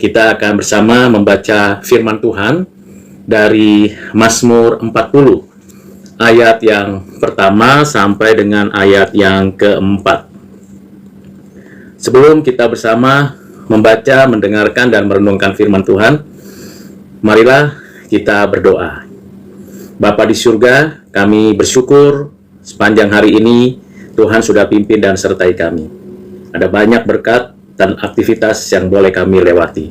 Kita akan bersama membaca firman Tuhan dari Mazmur 40, ayat yang pertama sampai dengan ayat yang keempat. Sebelum kita bersama membaca, mendengarkan, dan merenungkan firman Tuhan, marilah kita berdoa. Bapa di surga, kami bersyukur sepanjang hari ini Tuhan sudah pimpin dan sertai kami. Ada banyak berkat dan aktivitas yang boleh kami lewati.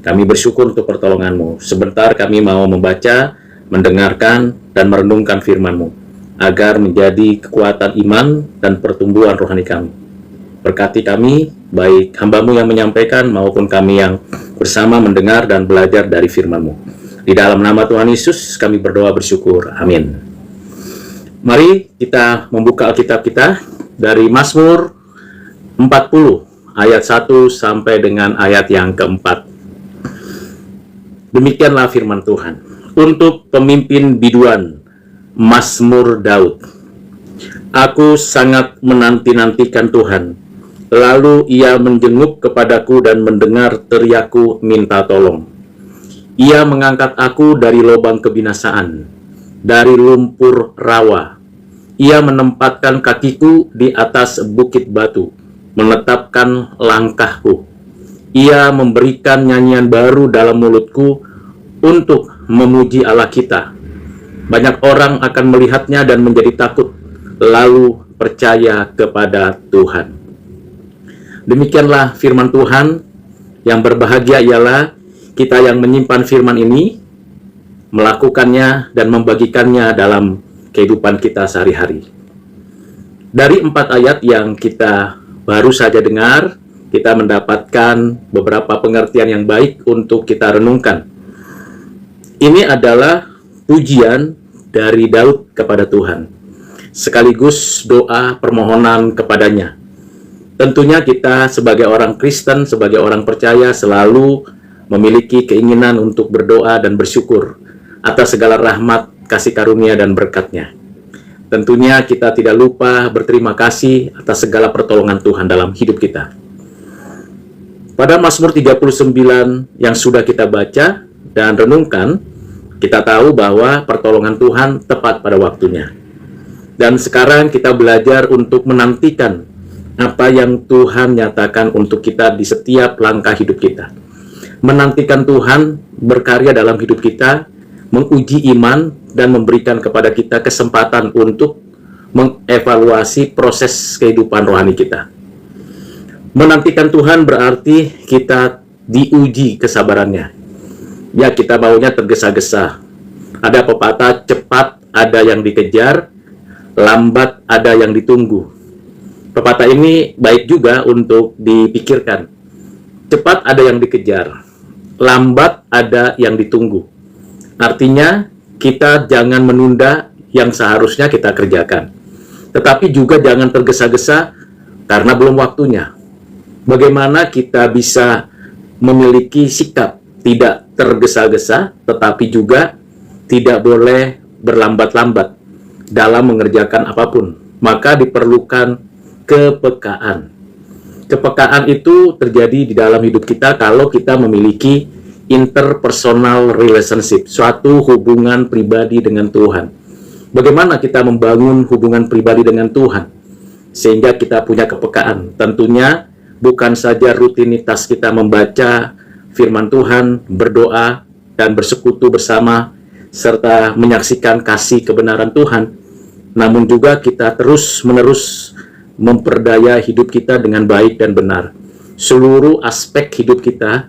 Kami bersyukur untuk pertolongan-Mu. Sebentar kami mau membaca, mendengarkan, dan merenungkan firman-Mu, agar menjadi kekuatan iman dan pertumbuhan rohani kami. Berkati kami, baik hamba-Mu yang menyampaikan maupun kami yang bersama mendengar dan belajar dari firman-Mu. Di dalam nama Tuhan Yesus kami berdoa bersyukur. Amin. Mari kita membuka Alkitab kita dari Mazmur 40 ayat 1 sampai dengan ayat yang keempat. Demikianlah firman Tuhan. Untuk pemimpin biduan, Mazmur Daud. Aku sangat menanti-nantikan Tuhan. Lalu ia menjenguk kepadaku dan mendengar teriakku minta tolong. Ia mengangkat aku dari lubang kebinasaan, dari lumpur rawa. Ia menempatkan kakiku di atas bukit batu, menetapkan langkahku. Ia memberikan nyanyian baru dalam mulutku untuk memuji Allah kita. Banyak orang akan melihatnya dan menjadi takut, lalu percaya kepada Tuhan. Demikianlah firman Tuhan. Yang berbahagia ialah kita yang menyimpan firman ini, melakukannya dan membagikannya dalam kehidupan kita sehari-hari. Dari 4 ayat yang kita baru saja dengar, kita mendapatkan beberapa pengertian yang baik untuk kita renungkan. Ini adalah pujian dari Daud kepada Tuhan, sekaligus doa permohonan kepadanya. Tentunya kita sebagai orang Kristen, sebagai orang percaya, selalu memiliki keinginan untuk berdoa dan bersyukur atas segala rahmat, kasih karunia, dan berkat-Nya. Tentunya kita tidak lupa berterima kasih atas segala pertolongan Tuhan dalam hidup kita. Pada Mazmur 39 yang sudah kita baca dan renungkan, kita tahu bahwa pertolongan Tuhan tepat pada waktunya. Dan sekarang kita belajar untuk menantikan apa yang Tuhan nyatakan untuk kita di setiap langkah hidup kita. Menantikan Tuhan berkarya dalam hidup kita, menguji iman, dan memberikan kepada kita kesempatan untuk mengevaluasi proses kehidupan rohani kita. Menantikan Tuhan berarti kita diuji kesabarannya. Ya, kita maunya tergesa-gesa. Ada pepatah, cepat ada yang dikejar, lambat ada yang ditunggu. Pepatah ini baik juga untuk dipikirkan. Cepat ada yang dikejar, lambat ada yang ditunggu. Artinya, kita jangan menunda yang seharusnya kita kerjakan. Tetapi juga jangan tergesa-gesa karena belum waktunya. Bagaimana kita bisa memiliki sikap tidak tergesa-gesa, tetapi juga tidak boleh berlambat-lambat dalam mengerjakan apapun. Maka diperlukan kepekaan. Kepekaan itu terjadi di dalam hidup kita kalau kita memiliki interpersonal relationship, suatu hubungan pribadi dengan Tuhan. Bagaimana kita membangun hubungan pribadi dengan Tuhan sehingga kita punya kepekaan? Tentunya bukan saja rutinitas kita membaca firman Tuhan, berdoa, dan bersekutu bersama, serta menyaksikan kasih kebenaran Tuhan, namun juga kita terus-menerus memperdaya hidup kita dengan baik dan benar. Seluruh aspek hidup kita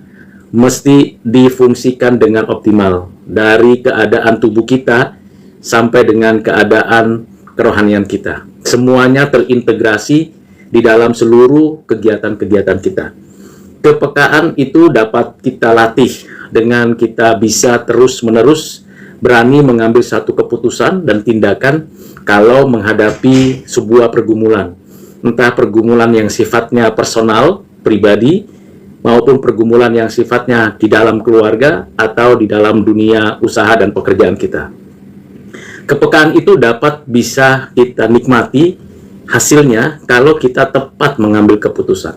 mesti difungsikan dengan optimal, dari keadaan tubuh kita sampai dengan keadaan kerohanian kita. Semuanya terintegrasi di dalam seluruh kegiatan-kegiatan kita. Kepekaan itu dapat kita latih dengan kita bisa terus-menerus berani mengambil satu keputusan dan tindakan kalau menghadapi sebuah pergumulan. Entah pergumulan yang sifatnya personal, pribadi, maupun pergumulan yang sifatnya di dalam keluarga atau di dalam dunia usaha dan pekerjaan kita. Kepekaan itu dapat bisa kita nikmati hasilnya kalau kita tepat mengambil keputusan.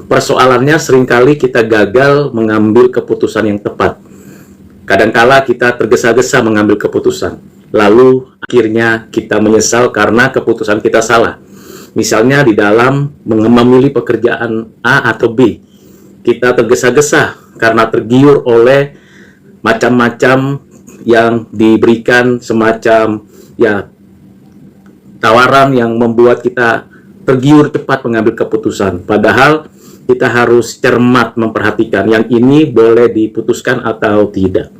Persoalannya seringkali kita gagal mengambil keputusan yang tepat. Kadangkala kita tergesa-gesa mengambil keputusan, lalu akhirnya kita menyesal karena keputusan kita salah. Misalnya di dalam memilih pekerjaan A atau B, kita tergesa-gesa karena tergiur oleh macam-macam yang diberikan, semacam tawaran yang membuat kita tergiur cepat mengambil keputusan. Padahal kita harus cermat memperhatikan yang ini boleh diputuskan atau tidak.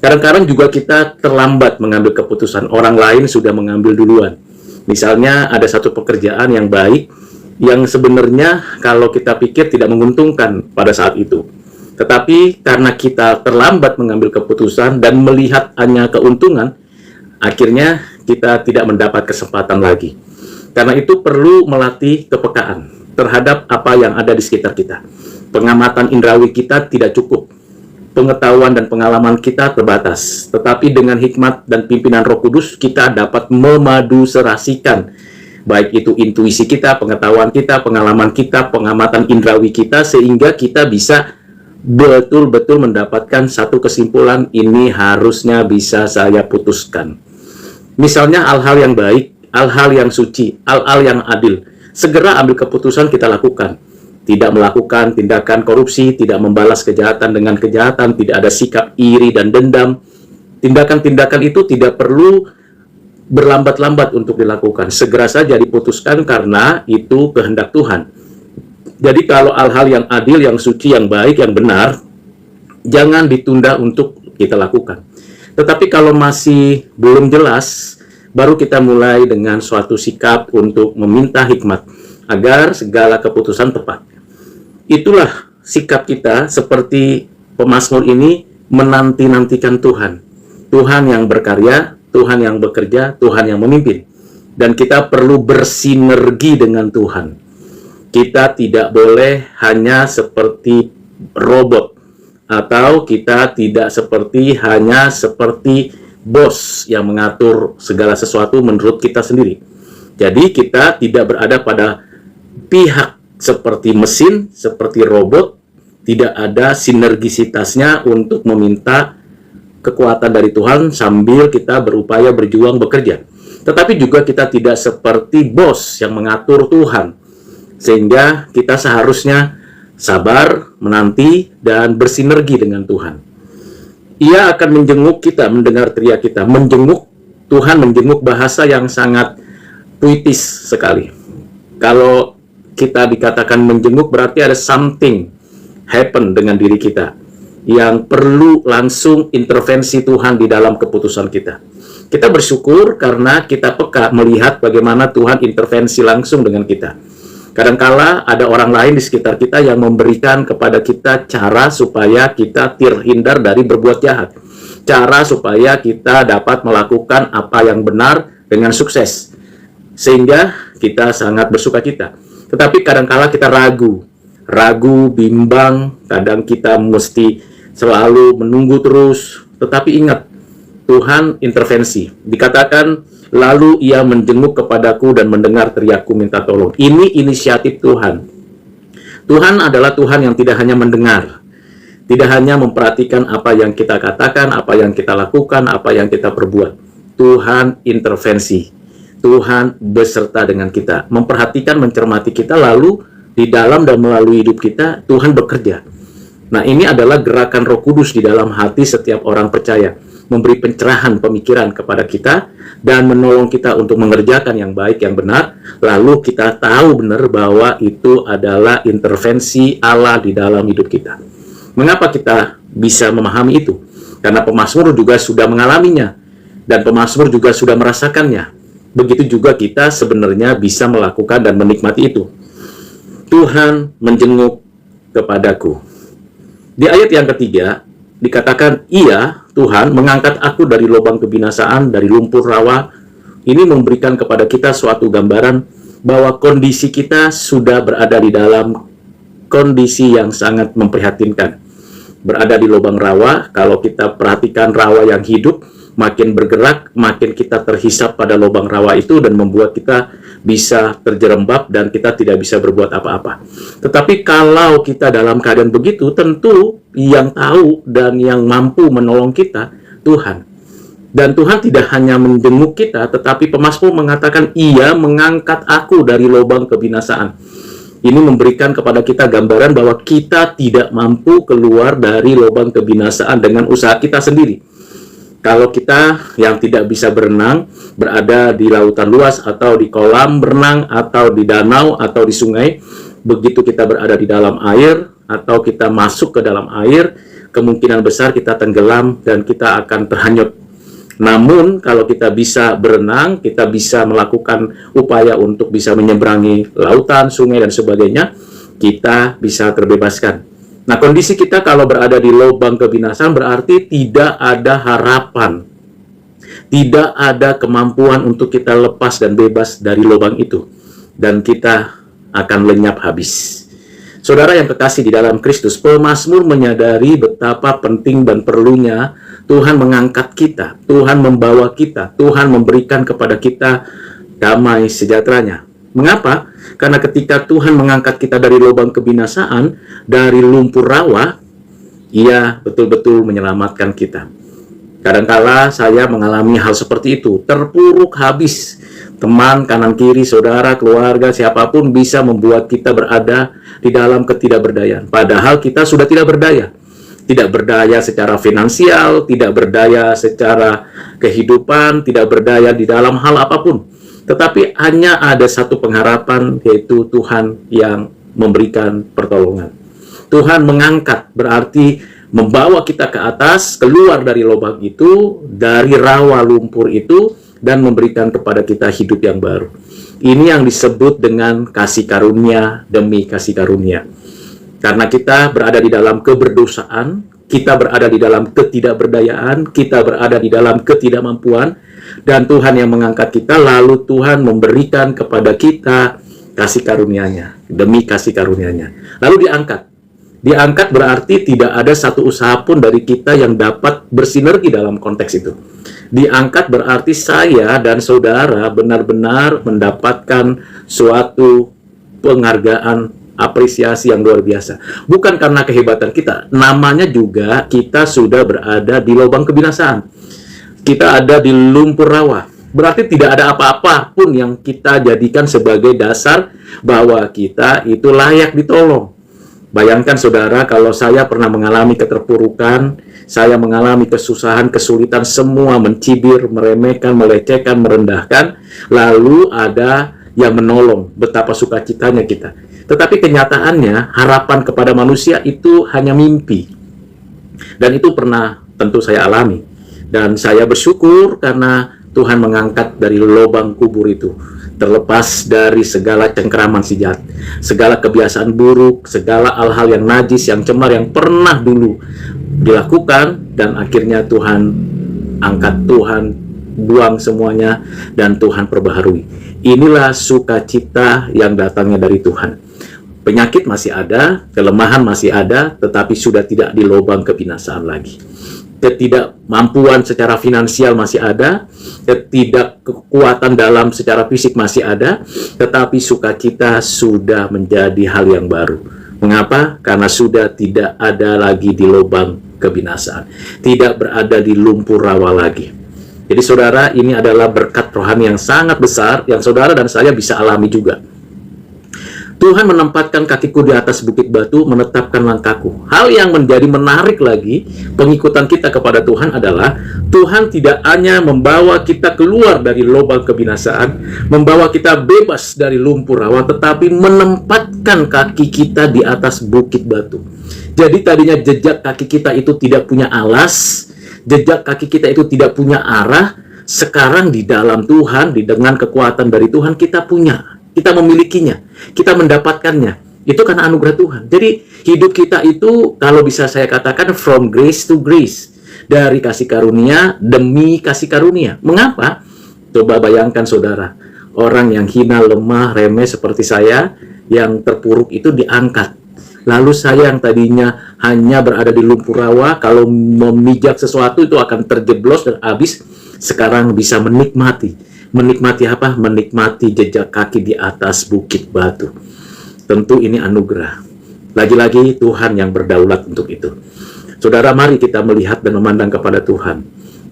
Kadang-kadang juga kita terlambat mengambil keputusan, orang lain sudah mengambil duluan. Misalnya ada satu pekerjaan yang baik, yang sebenarnya kalau kita pikir tidak menguntungkan pada saat itu. Tetapi karena kita terlambat mengambil keputusan dan melihat hanya keuntungan, akhirnya kita tidak mendapat kesempatan lagi. Karena itu perlu melatih kepekaan terhadap apa yang ada di sekitar kita. Pengamatan indrawi kita tidak cukup. Pengetahuan dan pengalaman kita terbatas. Tetapi dengan hikmat dan pimpinan Roh Kudus, kita dapat memaduserasikan baik itu intuisi kita, pengetahuan kita, pengalaman kita, pengamatan indrawi kita, sehingga kita bisa betul-betul mendapatkan satu kesimpulan, ini harusnya bisa saya putuskan. Misalnya hal-hal yang baik, hal-hal yang suci, hal-hal yang adil, segera ambil keputusan kita lakukan. Tidak melakukan tindakan korupsi, tidak membalas kejahatan dengan kejahatan, tidak ada sikap iri dan dendam. Tindakan-tindakan itu tidak perlu berlambat-lambat untuk dilakukan. Segera saja diputuskan karena itu kehendak Tuhan. Jadi kalau hal-hal yang adil, yang suci, yang baik, yang benar, jangan ditunda untuk kita lakukan. Tetapi kalau masih belum jelas, baru kita mulai dengan suatu sikap untuk meminta hikmat agar segala keputusan tepat. Itulah sikap kita seperti pemazmur ini menanti-nantikan Tuhan. Tuhan yang berkarya, Tuhan yang bekerja, Tuhan yang memimpin. Dan kita perlu bersinergi dengan Tuhan. Kita tidak boleh hanya seperti robot, atau kita tidak hanya seperti bos yang mengatur segala sesuatu menurut kita sendiri. Jadi kita tidak berada pada pihak seperti mesin, seperti robot, tidak ada sinergisitasnya untuk meminta kekuatan dari Tuhan sambil kita berupaya berjuang bekerja. Tetapi juga kita tidak seperti bos yang mengatur Tuhan, sehingga kita seharusnya sabar, menanti, dan bersinergi dengan Tuhan. Ia akan menjenguk kita, mendengar teriak kita, menjenguk. Tuhan menjenguk, bahasa yang sangat puitis sekali. Kalau kita dikatakan menjenguk, berarti ada something happen dengan diri kita yang perlu langsung intervensi Tuhan di dalam keputusan kita. Kita bersyukur karena kita peka melihat bagaimana Tuhan intervensi langsung dengan kita. Kadangkala ada orang lain di sekitar kita yang memberikan kepada kita cara supaya kita terhindar dari berbuat jahat. Cara supaya kita dapat melakukan apa yang benar dengan sukses. Sehingga kita sangat bersukacita. Tetapi kadangkala kita ragu, bimbang, kadang kita mesti selalu menunggu terus. Tetapi ingat, Tuhan intervensi. Dikatakan, lalu ia menjenguk kepadaku dan mendengar teriakku minta tolong. Ini inisiatif Tuhan. Tuhan adalah Tuhan yang tidak hanya mendengar, tidak hanya memperhatikan apa yang kita katakan, apa yang kita lakukan, apa yang kita perbuat. Tuhan intervensi. Tuhan beserta dengan kita, memperhatikan, mencermati kita, lalu di dalam dan melalui hidup kita, Tuhan bekerja. Nah, ini adalah gerakan Roh Kudus di dalam hati setiap orang percaya, memberi pencerahan pemikiran kepada kita, dan menolong kita untuk mengerjakan yang baik, yang benar, lalu kita tahu benar bahwa itu adalah intervensi Allah di dalam hidup kita. Mengapa kita bisa memahami itu? Karena pemazmur juga sudah mengalaminya, dan pemazmur juga sudah merasakannya. Begitu juga kita sebenarnya bisa melakukan dan menikmati itu. Tuhan menjenguk kepadaku. Di ayat yang ketiga, dikatakan, ia, Tuhan, mengangkat aku dari lubang kebinasaan, dari lumpur rawa. Ini memberikan kepada kita suatu gambaran bahwa kondisi kita sudah berada di dalam kondisi yang sangat memprihatinkan. Berada di lubang rawa, kalau kita perhatikan rawa yang hidup, Makin bergerak, makin kita terhisap pada lubang rawa itu dan membuat kita bisa terjerembab dan kita tidak bisa berbuat apa-apa. Tetapi kalau kita dalam keadaan begitu, tentu yang tahu dan yang mampu menolong kita Tuhan. Dan Tuhan tidak hanya menjenguk kita, tetapi pemazmur mengatakan, Ia mengangkat aku dari lubang kebinasaan. Ini memberikan kepada kita gambaran bahwa kita tidak mampu keluar dari lubang kebinasaan dengan usaha kita sendiri. Kalau kita yang tidak bisa berenang, berada di lautan luas atau di kolam berenang atau di danau atau di sungai, begitu kita berada di dalam air atau kita masuk ke dalam air, kemungkinan besar kita tenggelam dan kita akan terhanyut. Namun, kalau kita bisa berenang, kita bisa melakukan upaya untuk bisa menyeberangi lautan, sungai, dan sebagainya, kita bisa terbebaskan. Nah, kondisi kita kalau berada di lubang kebinasaan berarti tidak ada harapan. Tidak ada kemampuan untuk kita lepas dan bebas dari lubang itu. Dan kita akan lenyap habis. Saudara yang kekasih di dalam Kristus, pemazmur menyadari betapa penting dan perlunya Tuhan mengangkat kita, Tuhan membawa kita, Tuhan memberikan kepada kita damai sejahteranya. Mengapa? Karena ketika Tuhan mengangkat kita dari lubang kebinasaan, dari lumpur rawa, Ia betul-betul menyelamatkan kita. Kadangkala saya mengalami hal seperti itu, terpuruk habis. Teman, kanan kiri, saudara, keluarga, siapapun bisa membuat kita berada di dalam ketidakberdayaan. Padahal kita sudah tidak berdaya. Tidak berdaya secara finansial, tidak berdaya secara kehidupan, tidak berdaya di dalam hal apapun. Tetapi hanya ada satu pengharapan, yaitu Tuhan yang memberikan pertolongan. Tuhan mengangkat, berarti membawa kita ke atas, keluar dari lubang itu, dari rawa lumpur itu, dan memberikan kepada kita hidup yang baru. Ini yang disebut dengan kasih karunia demi kasih karunia. Karena kita berada di dalam keberdosaan, kita berada di dalam ketidakberdayaan, kita berada di dalam ketidakmampuan, dan Tuhan yang mengangkat kita, lalu Tuhan memberikan kepada kita kasih karunia-Nya, demi kasih karunia-Nya. Lalu diangkat. Diangkat berarti tidak ada satu usaha pun dari kita yang dapat bersinergi dalam konteks itu. Diangkat berarti saya dan saudara benar-benar mendapatkan suatu penghargaan, apresiasi yang luar biasa. Bukan karena kehebatan kita, namanya juga kita sudah berada di lubang kebinasaan. Kita ada di lumpur rawa. Berarti tidak ada apa-apa pun yang kita jadikan sebagai dasar bahwa kita itu layak ditolong. Bayangkan saudara, kalau saya pernah mengalami keterpurukan, saya mengalami kesusahan, kesulitan, semua mencibir, meremehkan, melecehkan, merendahkan, lalu ada yang menolong, betapa sukacitanya kita. Tetapi kenyataannya, harapan kepada manusia itu hanya mimpi. Dan itu pernah tentu saya alami. Dan saya bersyukur karena Tuhan mengangkat dari lubang kubur itu, terlepas dari segala cengkeraman si jahat, segala kebiasaan buruk, segala hal-hal yang najis, yang cemar, yang pernah dulu dilakukan, dan akhirnya Tuhan angkat, Tuhan buang semuanya, dan Tuhan perbaharui. Inilah sukacita yang datangnya dari Tuhan. Penyakit masih ada, kelemahan masih ada, tetapi sudah tidak di lubang kebinasaan lagi. Ketidakmampuan secara finansial masih ada, ketidakkekuatan dalam secara fisik masih ada, tetapi sukacita sudah menjadi hal yang baru. Mengapa? Karena sudah tidak ada lagi di lubang kebinasaan, tidak berada di lumpur rawa lagi. Jadi saudara, ini adalah berkat rohani yang sangat besar yang saudara dan saya bisa alami juga. Tuhan menempatkan kakiku di atas bukit batu, menetapkan langkahku. Hal yang menjadi menarik lagi, pengikutan kita kepada Tuhan adalah, Tuhan tidak hanya membawa kita keluar dari lubang kebinasaan, membawa kita bebas dari lumpur rawa, tetapi menempatkan kaki kita di atas bukit batu. Jadi tadinya jejak kaki kita itu tidak punya alas, jejak kaki kita itu tidak punya arah. Sekarang di dalam Tuhan, dengan kekuatan dari Tuhan, kita punya. Kita memilikinya, kita mendapatkannya. Itu karena anugerah Tuhan. Jadi hidup kita itu, kalau bisa saya katakan, from grace to grace. Dari kasih karunia demi kasih karunia. Mengapa? Coba bayangkan saudara, orang yang hina, lemah, remeh seperti saya, yang terpuruk itu diangkat. Lalu saya yang tadinya hanya berada di lumpur rawa, kalau memijak sesuatu itu akan terjeblos dan habis, sekarang bisa menikmati. Menikmati apa? Menikmati jejak kaki di atas bukit batu. Tentu ini anugerah. Lagi-lagi Tuhan yang berdaulat untuk itu. Saudara, mari kita melihat dan memandang kepada Tuhan.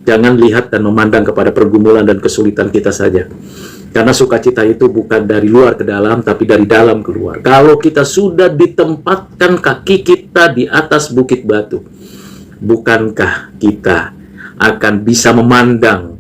Jangan lihat dan memandang kepada pergumulan dan kesulitan kita saja. Karena sukacita itu bukan dari luar ke dalam, tapi dari dalam keluar. Kalau kita sudah ditempatkan kaki kita di atas bukit batu, bukankah kita akan bisa memandang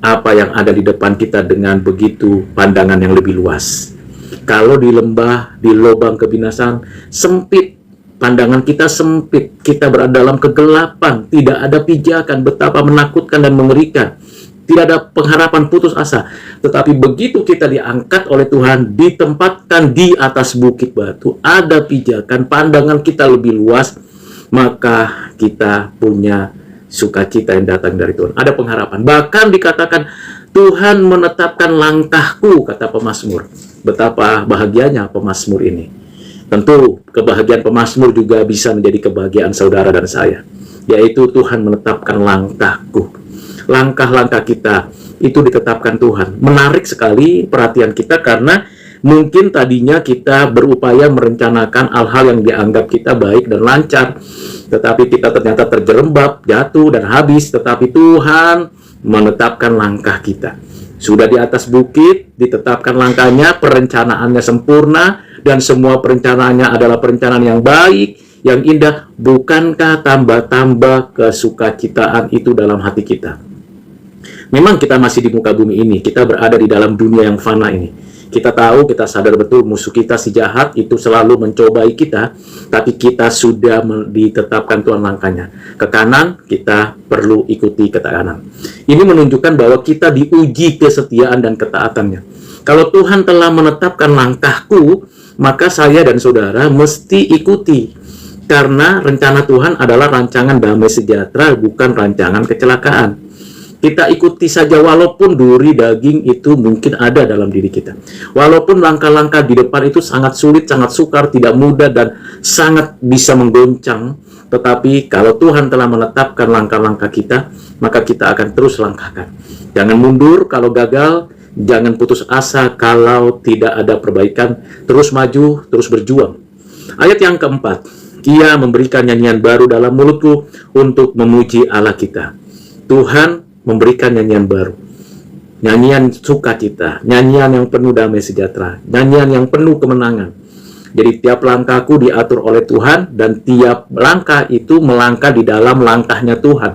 apa yang ada di depan kita dengan begitu pandangan yang lebih luas? Kalau di lembah, di lubang kebinasaan, sempit, pandangan kita sempit, kita berada dalam kegelapan, tidak ada pijakan, betapa menakutkan dan mengerikan. Tidak ada pengharapan, putus asa. Tetapi begitu kita diangkat oleh Tuhan, ditempatkan di atas bukit batu, ada pijakan, pandangan kita lebih luas, maka kita punya sukacita yang datang dari Tuhan. Ada pengharapan. Bahkan dikatakan, Tuhan menetapkan langkahku, kata pemazmur. Betapa bahagianya pemazmur ini. Tentu kebahagiaan pemazmur juga bisa menjadi kebahagiaan saudara dan saya. Yaitu Tuhan menetapkan langkahku. Langkah-langkah kita itu ditetapkan Tuhan. Menarik sekali perhatian kita karena mungkin tadinya kita berupaya merencanakan hal-hal yang dianggap kita baik dan lancar, tetapi kita ternyata terjerembab, jatuh dan habis. Tetapi Tuhan menetapkan langkah kita. Sudah di atas bukit, ditetapkan langkahnya, perencanaannya sempurna, dan semua perencanaannya adalah perencanaan yang baik, yang indah. Bukankah tambah-tambah kesukacitaan itu dalam hati kita? Memang kita masih di muka bumi ini, kita berada di dalam dunia yang fana ini. Kita tahu, kita sadar betul musuh kita si jahat itu selalu mencobai kita, tapi kita sudah ditetapkan Tuhan langkahnya. Ke kanan, kita perlu ikuti ke kanan. Ini menunjukkan bahwa kita diuji kesetiaan dan ketaatannya. Kalau Tuhan telah menetapkan langkahku, maka saya dan saudara mesti ikuti. Karena rencana Tuhan adalah rancangan damai sejahtera, bukan rancangan kecelakaan. Kita ikuti saja walaupun duri daging itu mungkin ada dalam diri kita. Walaupun langkah-langkah di depan itu sangat sulit, sangat sukar, tidak mudah, dan sangat bisa menggoncang. Tetapi kalau Tuhan telah menetapkan langkah-langkah kita, maka kita akan terus langkahkan. Jangan mundur kalau gagal, jangan putus asa kalau tidak ada perbaikan. Terus maju, terus berjuang. Ayat yang keempat, Ia memberikan nyanyian baru dalam mulutku untuk memuji Allah kita. Tuhan memberikan nyanyian baru, nyanyian sukacita, nyanyian yang penuh damai sejahtera, nyanyian yang penuh kemenangan. Jadi tiap langkahku diatur oleh Tuhan, dan tiap langkah itu melangkah di dalam langkahnya Tuhan.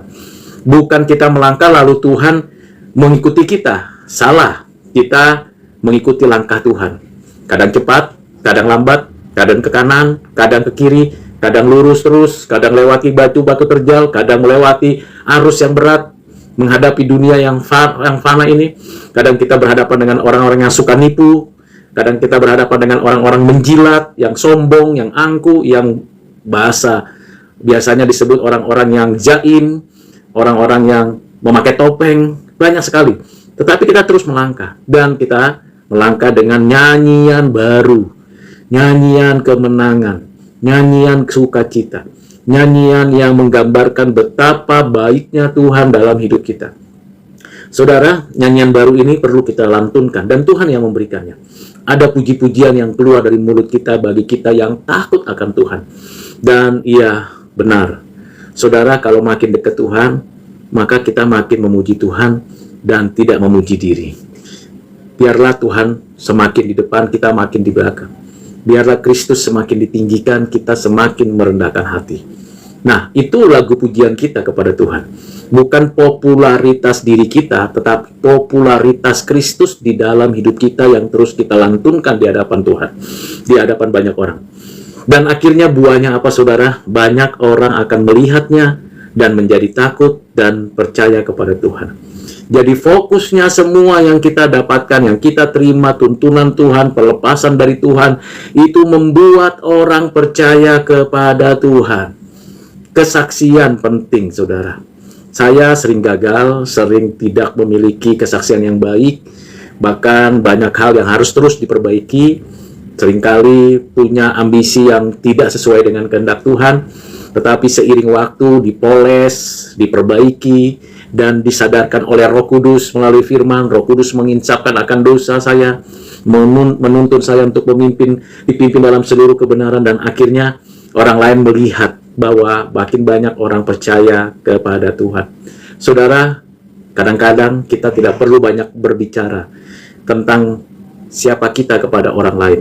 Bukan kita melangkah lalu Tuhan mengikuti kita. Salah, kita mengikuti langkah Tuhan. Kadang cepat, kadang lambat, kadang ke kanan, kadang ke kiri, kadang lurus terus, kadang lewati batu-batu terjal, kadang melewati arus yang berat, menghadapi dunia yang fana ini. Kadang kita berhadapan dengan orang-orang yang suka nipu, kadang kita berhadapan dengan orang-orang menjilat, yang sombong, yang angku, yang biasanya disebut orang-orang yang jaim, orang-orang yang memakai topeng, banyak sekali. Tetapi kita terus melangkah, dan kita melangkah dengan nyanyian baru, nyanyian kemenangan, nyanyian sukacita, nyanyian yang menggambarkan betapa baiknya Tuhan dalam hidup kita. Saudara, nyanyian baru ini perlu kita lantunkan, dan Tuhan yang memberikannya. Ada puji-pujian yang keluar dari mulut kita bagi kita yang takut akan Tuhan. Dan iya, benar. Saudara, kalau makin dekat Tuhan, maka kita makin memuji Tuhan dan tidak memuji diri. Biarlah Tuhan semakin di depan, kita makin di belakang. Biarlah Kristus semakin ditinggikan, kita semakin merendahkan hati. Nah, itu lagu pujian kita kepada Tuhan. Bukan popularitas diri kita, tetapi popularitas Kristus di dalam hidup kita yang terus kita lantunkan di hadapan Tuhan, di hadapan banyak orang. Dan akhirnya buahnya apa, saudara? Banyak orang akan melihatnya dan menjadi takut dan percaya kepada Tuhan. Jadi fokusnya semua yang kita dapatkan, yang kita terima, tuntunan Tuhan, pelepasan dari Tuhan, itu membuat orang percaya kepada Tuhan. Kesaksian penting, saudara. Saya sering gagal, sering tidak memiliki kesaksian yang baik, bahkan banyak hal yang harus terus diperbaiki. seringkali punya ambisi yang tidak sesuai dengan kehendak Tuhan, tetapi seiring waktu dipoles, diperbaiki, dan disadarkan oleh Roh Kudus melalui firman. Roh Kudus menginsapkan akan dosa saya, menuntun saya untuk dipimpin dalam seluruh kebenaran, dan akhirnya orang lain melihat bahwa makin banyak orang percaya kepada Tuhan. Saudara, kadang-kadang kita tidak perlu banyak berbicara tentang siapa kita kepada orang lain.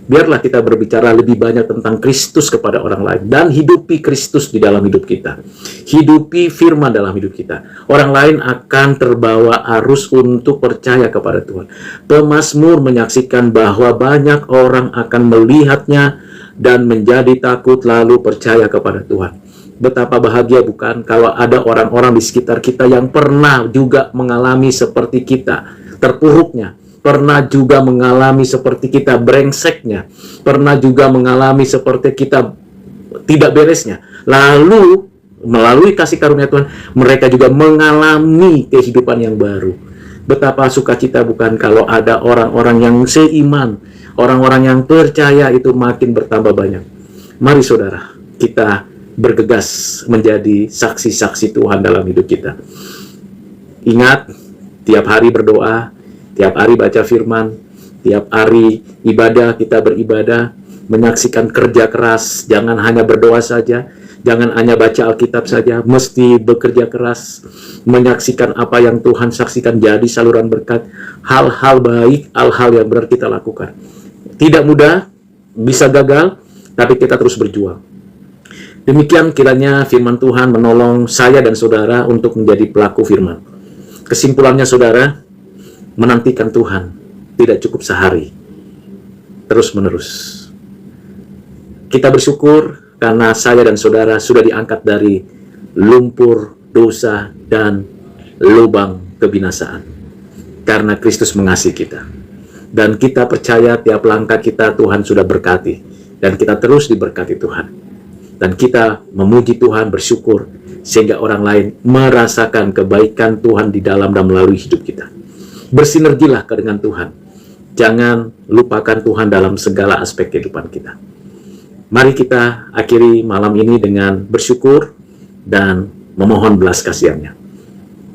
Biarlah kita berbicara lebih banyak tentang Kristus kepada orang lain, dan hidupi Kristus di dalam hidup kita. Hidupi firman dalam hidup kita. Orang lain akan terbawa arus untuk percaya kepada Tuhan. Pemazmur menyaksikan bahwa banyak orang akan melihatnya dan menjadi takut lalu percaya kepada Tuhan. Betapa bahagia bukan kalau ada orang-orang di sekitar kita yang pernah juga mengalami seperti kita, terpuruknya, pernah juga mengalami seperti kita, brengseknya, pernah juga mengalami seperti kita, tidak beresnya. Lalu melalui kasih karunia Tuhan, mereka juga mengalami kehidupan yang baru. Betapa sukacita bukan kalau ada orang-orang yang seiman, orang-orang yang percaya itu makin bertambah banyak. Mari saudara, kita bergegas menjadi saksi-saksi Tuhan dalam hidup kita. Ingat, tiap hari berdoa, tiap hari baca firman, tiap hari ibadah, kita beribadah, menyaksikan kerja keras. Jangan hanya berdoa saja, jangan hanya baca Alkitab saja, mesti bekerja keras, menyaksikan apa yang Tuhan saksikan jadi saluran berkat, hal-hal baik, hal-hal yang benar kita lakukan. Tidak mudah, bisa gagal, tapi kita terus berjuang. Demikian kiranya firman Tuhan menolong saya dan saudara untuk menjadi pelaku firman. Kesimpulannya saudara, menantikan Tuhan tidak cukup sehari, terus-menerus. Kita bersyukur karena saya dan saudara sudah diangkat dari lumpur dosa dan lubang kebinasaan. Karena Kristus mengasihi kita. Dan kita percaya tiap langkah kita Tuhan sudah berkati. Dan kita terus diberkati Tuhan. Dan kita memuji Tuhan, bersyukur, sehingga orang lain merasakan kebaikan Tuhan di dalam dan melalui hidup kita. Bersinergilah dengan Tuhan. Jangan lupakan Tuhan dalam segala aspek kehidupan kita. Mari kita akhiri malam ini dengan bersyukur dan memohon belas kasihan-Nya.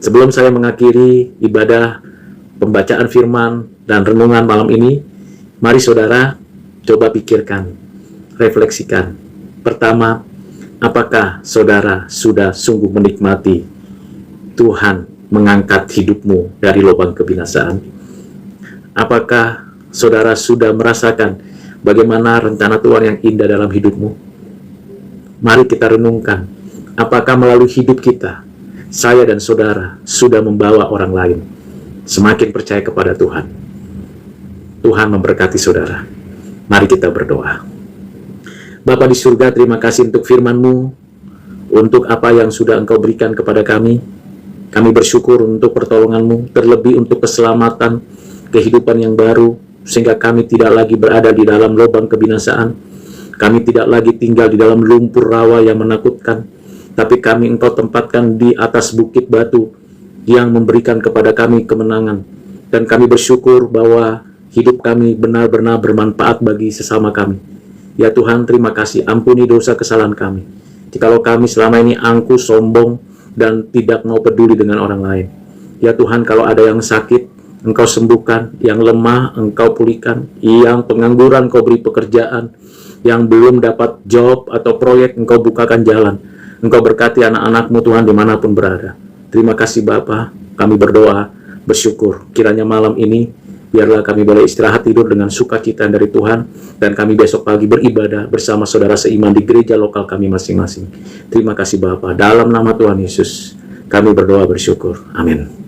Sebelum saya mengakhiri ibadah pembacaan firman dan renungan malam ini, mari saudara coba pikirkan, refleksikan. Pertama, apakah saudara sudah sungguh menikmati Tuhan mengangkat hidupmu dari lubang kebinasaan? Apakah saudara sudah merasakan bagaimana rencana Tuhan yang indah dalam hidupmu? Mari kita renungkan, apakah melalui hidup kita, saya dan saudara sudah membawa orang lain semakin percaya kepada Tuhan. Tuhan memberkati saudara. Mari kita berdoa. Bapa di surga, terima kasih untuk firman-Mu, untuk apa yang sudah Engkau berikan kepada kami. Kami bersyukur untuk pertolongan-Mu, terlebih untuk keselamatan, kehidupan yang baru, sehingga kami tidak lagi berada di dalam lubang kebinasaan. Kami tidak lagi tinggal di dalam lumpur rawa yang menakutkan, tapi kami Engkau tempatkan di atas bukit batu yang memberikan kepada kami kemenangan. Dan kami bersyukur bahwa hidup kami benar-benar bermanfaat bagi sesama kami. Ya Tuhan, terima kasih, ampuni dosa kesalahan kami. Jikalau kami selama ini angkuh, sombong, dan tidak mau peduli dengan orang lain. Ya Tuhan, kalau ada yang sakit, Engkau sembuhkan, yang lemah, Engkau pulihkan, yang pengangguran, Engkau beri pekerjaan, yang belum dapat job atau proyek, Engkau bukakan jalan. Engkau berkati anak-anak-Mu Tuhan dimanapun berada. Terima kasih Bapa, kami berdoa, bersyukur. Kiranya malam ini, biarlah kami boleh istirahat tidur dengan sukacita dari Tuhan, dan kami besok pagi beribadah bersama saudara seiman di gereja lokal kami masing-masing. Terima kasih Bapa, dalam nama Tuhan Yesus, kami berdoa bersyukur. Amin.